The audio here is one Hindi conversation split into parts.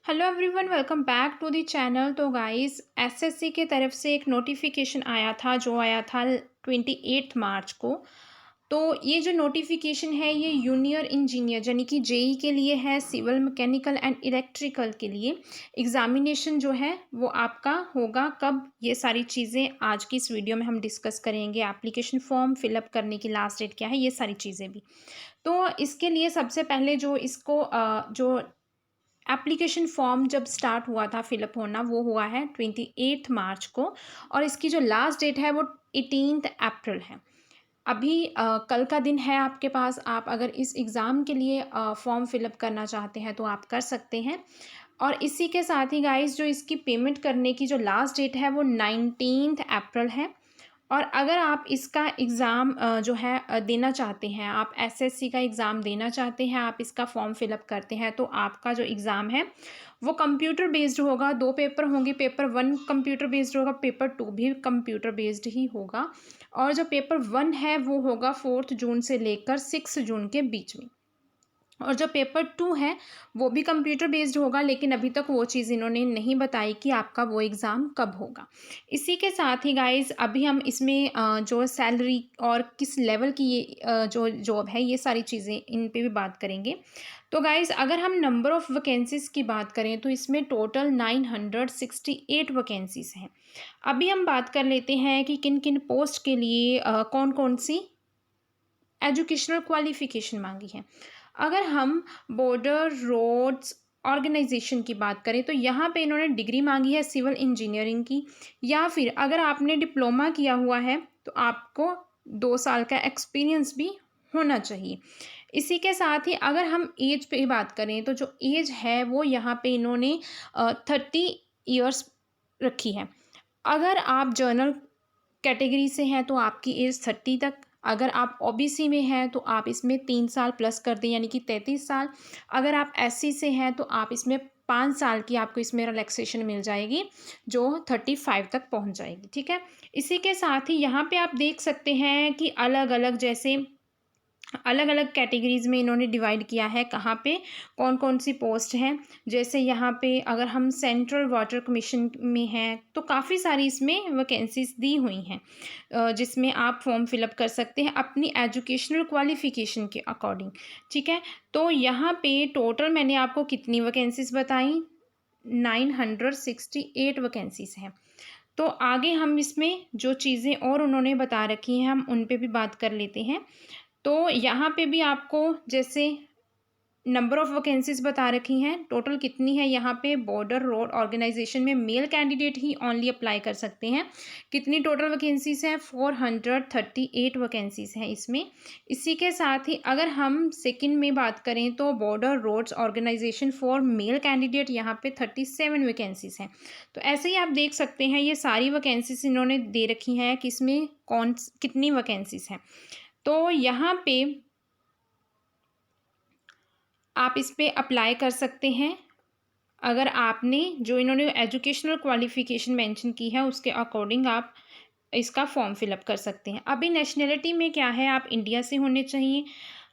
Hello everyone, welcome back to the channel. तो गाइस, एसएससी की तरफ से एक नोटिफिकेशन आया था जो आया था 28 मार्च को। तो ये जो नोटिफिकेशन है ये जूनियर इंजीनियर यानी कि जेई के लिए है, सिविल मैकेनिकल एंड इलेक्ट्रिकल के लिए। एग्जामिनेशन जो है वो आपका होगा कब, ये सारी चीज़ें आज की इस वीडियो में हम डिस्कस करेंगे। एप्लीकेशन फॉर्म फिलअप करने की लास्ट डेट क्या है, ये सारी चीज़ें भी। तो इसके लिए सबसे पहले जो इसको जो एप्लीकेशन फॉर्म जब स्टार्ट हुआ था फिलअप होना, वो हुआ है 28 मार्च को। और इसकी जो लास्ट डेट है वो 18 अप्रैल है। अभी कल का दिन है आपके पास। आप अगर इस एग्ज़ाम के लिए फॉर्म फिलअप करना चाहते हैं तो आप कर सकते हैं। और इसी के साथ ही गाइस, जो इसकी पेमेंट करने की जो लास्ट डेट है वो 19 अप्रैल है। और अगर आप इसका एग्ज़ाम जो है देना चाहते हैं, आप एसएससी का एग्ज़ाम देना चाहते हैं, आप इसका फॉर्म फिलअप करते हैं, तो आपका जो एग्ज़ाम है वो कंप्यूटर बेस्ड होगा। 2 पेपर होंगे, पेपर 1 कंप्यूटर बेस्ड होगा, पेपर 2 भी कंप्यूटर बेस्ड ही होगा। और जो पेपर 1 है वो होगा 4 जून से लेकर 6 जून के बीच में। और जो पेपर 2 है वो भी कंप्यूटर बेस्ड होगा, लेकिन अभी तक वो चीज़ इन्होंने नहीं बताई कि आपका वो एग्ज़ाम कब होगा। इसी के साथ ही गाइस, अभी हम इसमें जो सैलरी और किस लेवल की ये जो जॉब है, ये सारी चीज़ें इन पे भी बात करेंगे। तो गाइस, अगर हम नंबर ऑफ़ वैकेंसीज़ की बात करें तो इसमें टोटल 968 वैकेंसीज़ हैं। अभी हम बात कर लेते हैं कि किन किन पोस्ट के लिए कौन कौन सी एजुकेशनल क्वालिफ़िकेशन मांगी है। अगर हम बॉर्डर रोड्स ऑर्गेनाइजेशन की बात करें तो यहाँ पे इन्होंने डिग्री मांगी है सिविल इंजीनियरिंग की, या फिर अगर आपने डिप्लोमा किया हुआ है तो आपको 2 साल का एक्सपीरियंस भी होना चाहिए। इसी के साथ ही अगर हम एज पे बात करें तो जो एज है वो यहाँ पे इन्होंने 30 ईयर्स रखी है। अगर आप जनरल कैटेगरी से हैं तो आपकी एज 30 तक। अगर आप ओबीसी में हैं तो आप इसमें 3 साल प्लस कर दें, यानी कि 33 साल। अगर आप एससी से हैं तो आप इसमें 5 साल की आपको इसमें रिलैक्सेशन मिल जाएगी, जो 35 तक पहुंच जाएगी। ठीक है। इसी के साथ ही यहाँ पे आप देख सकते हैं कि अलग अलग जैसे अलग अलग कैटेगरीज़ में इन्होंने डिवाइड किया है, कहाँ पे कौन कौन सी पोस्ट हैं। जैसे यहाँ पे अगर हम सेंट्रल वाटर कमीशन में हैं तो काफ़ी सारी इसमें वैकेंसीज दी हुई हैं, जिसमें आप फॉर्म फिलअप कर सकते हैं अपनी एजुकेशनल क्वालिफ़िकेशन के अकॉर्डिंग। ठीक है। तो यहाँ पे टोटल मैंने आपको कितनी वैकेंसीज बताई, 968 वैकेंसीज हैं। तो आगे हम इसमें जो चीज़ें और उन्होंने बता रखी हैं हम उन पे भी बात कर लेते हैं। तो यहाँ पे भी आपको जैसे नंबर ऑफ़ वैकेंसीज़ बता रखी हैं, टोटल कितनी है यहाँ पे। बॉर्डर रोड ऑर्गेनाइजेशन में मेल कैंडिडेट ही ओनली अप्लाई कर सकते हैं। कितनी टोटल वैकेंसीज़ हैं, 438 वैकेंसीज़ हैं इसमें। इसी के साथ ही अगर हम सेकंड में बात करें तो border roads organisation for male candidate, यहाँ पे 37 वैकेंसीज़ हैं। तो ऐसे ही आप देख सकते हैं ये सारी वैकेंसीज़ इन्होंने दे रखी हैं कि इसमें कौन कितनी वैकेंसीज़ हैं। तो यहाँ पे आप इस पे अप्लाई कर सकते हैं। अगर आपने जो इन्होंने एजुकेशनल क्वालिफ़िकेशन मेंशन की है उसके अकॉर्डिंग आप इसका फॉर्म फिलअप कर सकते हैं। अभी नेशनलिटी में क्या है, आप इंडिया से होने चाहिए।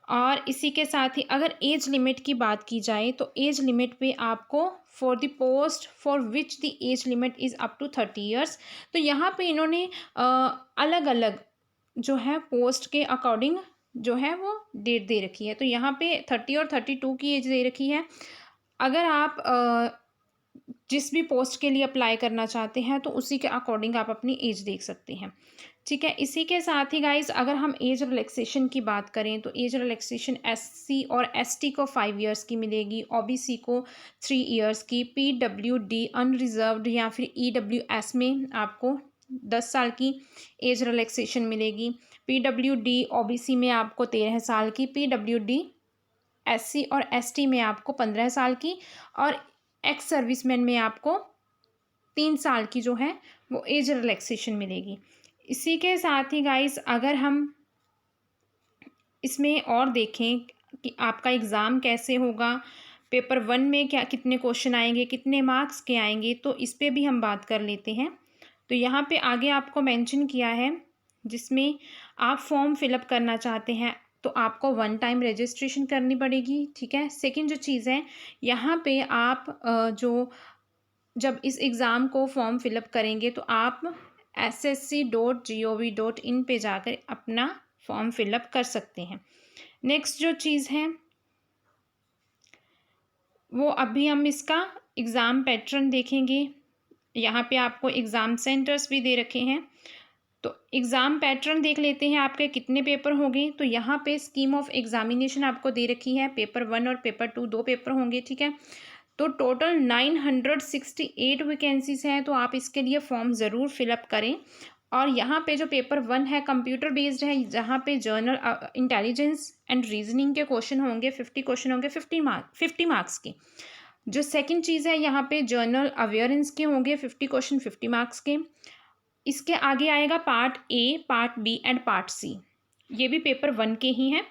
और इसी के साथ ही अगर एज लिमिट की बात की जाए तो एज लिमिट पे आपको for the post for which the age limit is up to 30 years. तो यहाँ पे इन्होंने अलग अलग जो है पोस्ट के अकॉर्डिंग जो है वो डेट दे रखी है। तो यहाँ पे 30 और 32 की एज दे रखी है। अगर आप जिस भी पोस्ट के लिए अप्लाई करना चाहते हैं तो उसी के अकॉर्डिंग आप अपनी एज देख सकते हैं। ठीक है। इसी के साथ ही गाइस, अगर हम एज रिलैक्सेशन की बात करें तो एज रिलैक्सेशन एससी और एसटी को 5 ईयर्स की मिलेगी, ओबीसी को 3 ईयर्स की, पीडब्ल्यूडी अनरिजर्व्ड या फिर ईडब्ल्यूएस में आपको 10 साल की एज रिलैक्सेशन मिलेगी। पीडब्ल्यूडी ओबीसी में आपको 13 साल की, पीडब्ल्यूडी एससी और एसटी में आपको 15 साल की, और एक्स सर्विसमैन में आपको 3 साल की जो है वो एज रिलैक्सेशन मिलेगी। इसी के साथ ही गाइस, अगर हम इसमें और देखें कि आपका एग्ज़ाम कैसे होगा, पेपर 1 में क्या कितने क्वेश्चन आएंगे, कितने मार्क्स के आएंगे, तो इस पे भी हम बात कर लेते हैं। तो यहाँ पे आगे आपको मेंशन किया है जिसमें आप फॉर्म फिलअप करना चाहते हैं तो आपको वन टाइम रजिस्ट्रेशन करनी पड़ेगी, ठीक है। सेकंड जो चीज़ है, यहाँ पे आप जो जब इस एग्ज़ाम को फॉर्म फिलअप करेंगे तो आप ssc.gov.in पे जाकर अपना फॉर्म फिलअप कर सकते हैं। नेक्स्ट जो चीज़ है वो अभी हम इसका एग्ज़ाम पैटर्न देखेंगे। यहाँ पे आपको एग्ज़ाम सेंटर्स भी दे रखे हैं। तो एग्ज़ाम पैटर्न देख लेते हैं आपके कितने पेपर होंगे। तो यहाँ पे स्कीम ऑफ एग्ज़ामिनेशन आपको दे रखी है, पेपर 1 और पेपर 2 2 पेपर होंगे, ठीक है। तो टोटल 968 वैकेंसीज़ हैं, तो आप इसके लिए फॉर्म ज़रूर फिलअप करें। और यहाँ पे जो पेपर 1 है कंप्यूटर बेस्ड है, जहाँ पे जर्नल इंटेलिजेंस एंड रीजनिंग के क्वेश्चन होंगे, 50 क्वेश्चन होंगे 50 मार्क्स के। जो सेकंड चीज़ है, यहाँ पे जर्नल अवेयरेंस के होंगे 50 क्वेश्चन 50 मार्क्स के। इसके आगे आएगा part A, part B and part C, ये भी पेपर 1 के ही हैं।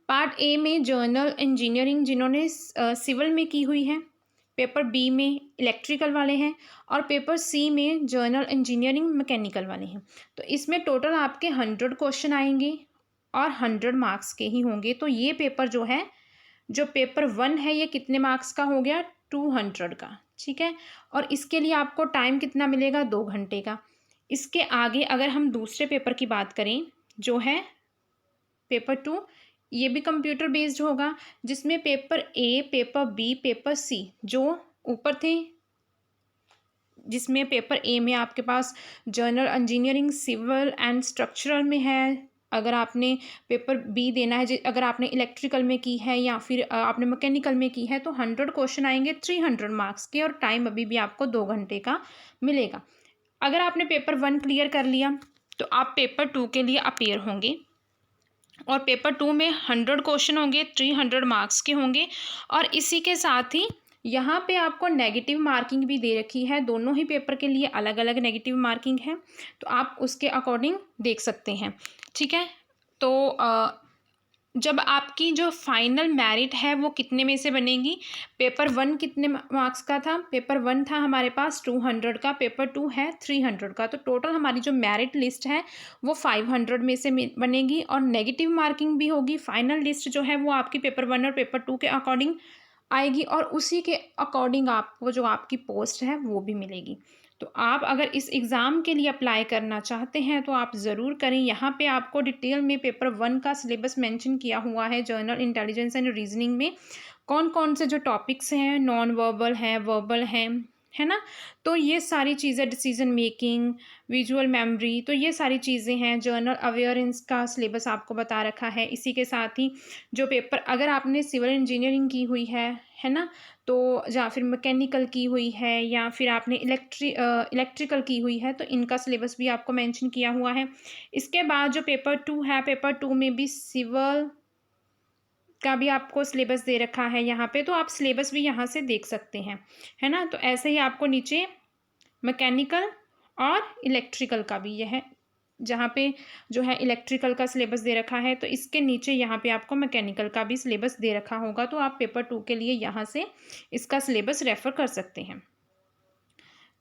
पार्ट ए में जर्नल इंजीनियरिंग जिन्होंने सिविल में की हुई है, पेपर बी में इलेक्ट्रिकल वाले हैं, और पेपर सी में जर्नल इंजीनियरिंग मैकेनिकल वाले हैं। तो इसमें टोटल आपके 100 क्वेश्चन आएंगे और 100 मार्क्स के ही होंगे। तो ये पेपर जो है, जो पेपर 1 है, ये कितने मार्क्स का हो गया, 200 का, ठीक है। और इसके लिए आपको टाइम कितना मिलेगा, 2 घंटे का। इसके आगे अगर हम दूसरे पेपर की बात करें, जो है पेपर 2, ये भी कंप्यूटर बेस्ड होगा, जिसमें paper A, paper B, paper C जो ऊपर थे, जिसमें पेपर ए में आपके पास general engineering, civil and structural में है। अगर आपने पेपर बी देना है, अगर आपने इलेक्ट्रिकल में की है या फिर आपने मैकेनिकल में की है, तो 100 क्वेश्चन आएंगे 300 मार्क्स के, और टाइम अभी भी आपको 2 घंटे का मिलेगा। अगर आपने पेपर 1 क्लियर कर लिया तो आप पेपर 2 के लिए अपेयर होंगे, और पेपर 2 में 100 क्वेश्चन होंगे, 300 मार्क्स के होंगे। और इसी के साथ ही यहाँ पे आपको नेगेटिव मार्किंग भी दे रखी है, दोनों ही पेपर के लिए अलग अलग नेगेटिव मार्किंग है, तो आप उसके अकॉर्डिंग देख सकते हैं, ठीक है। तो जब आपकी जो फाइनल मेरिट है वो कितने में से बनेगी, पेपर 1 कितने मार्क्स का था, पेपर 1 था हमारे पास 200 का, पेपर 2 है 300 का। तो टोटल हमारी जो मेरिट लिस्ट है वो 500 में से बनेगी, और नेगेटिव मार्किंग भी होगी। फाइनल लिस्ट जो है वो आपकी पेपर 1 और पेपर 2 के अकॉर्डिंग आएगी, और उसी के अकॉर्डिंग आपको जो आपकी पोस्ट है वो भी मिलेगी। तो आप अगर इस एग्ज़ाम के लिए अप्लाई करना चाहते हैं तो आप ज़रूर करें। यहाँ पे आपको डिटेल में पेपर 1 का सिलेबस मेंशन किया हुआ है। जर्नल इंटेलिजेंस एंड रीजनिंग में कौन कौन से जो टॉपिक्स हैं, नॉन वर्बल हैं, वर्बल हैं, है ना। तो ये सारी चीज़ें, डिसीजन मेकिंग, विजुअल मेमोरी, तो ये सारी चीज़ें हैं। जर्नल अवेयरेंस का सिलेबस आपको बता रखा है। इसी के साथ ही जो पेपर, अगर आपने सिविल इंजीनियरिंग की हुई है ना, तो या फिर मैकेनिकल की हुई है, या फिर आपने इलेक्ट्रिकल की हुई है, तो इनका सिलेबस भी आपको मेंशन किया हुआ है। इसके बाद जो पेपर 2 है, पेपर 2 में भी सिविल का भी आपको सिलेबस दे रखा है यहाँ पे, तो आप सिलेबस भी यहाँ से देख सकते हैं, है ना। तो ऐसे ही आपको नीचे मैकेनिकल और इलेक्ट्रिकल का भी यह है, जहाँ पे जो है इलेक्ट्रिकल का सिलेबस दे रखा है, तो इसके नीचे यहाँ पे आपको मैकेनिकल का भी सिलेबस दे रखा होगा। तो आप पेपर 2 के लिए यहाँ से इसका सिलेबस रेफ़र कर सकते हैं।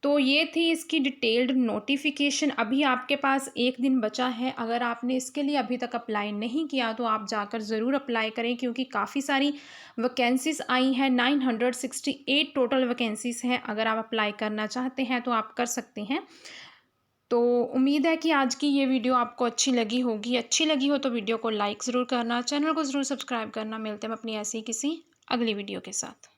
तो ये थी इसकी डिटेल्ड नोटिफिकेशन। अभी आपके पास 1 दिन बचा है। अगर आपने इसके लिए अभी तक अप्लाई नहीं किया तो आप जाकर ज़रूर अप्लाई करें, क्योंकि काफ़ी सारी वैकेंसीज़ आई हैं। 968 टोटल वैकेंसीज़ हैं। अगर आप अप्लाई करना चाहते हैं तो आप कर सकते हैं। तो उम्मीद है कि आज की ये वीडियो आपको अच्छी लगी होगी। अच्छी लगी हो तो वीडियो को लाइक ज़रूर करना, चैनल को ज़रूर सब्सक्राइब करना। मिलते हैं अपनी ऐसी किसी अगली वीडियो के साथ।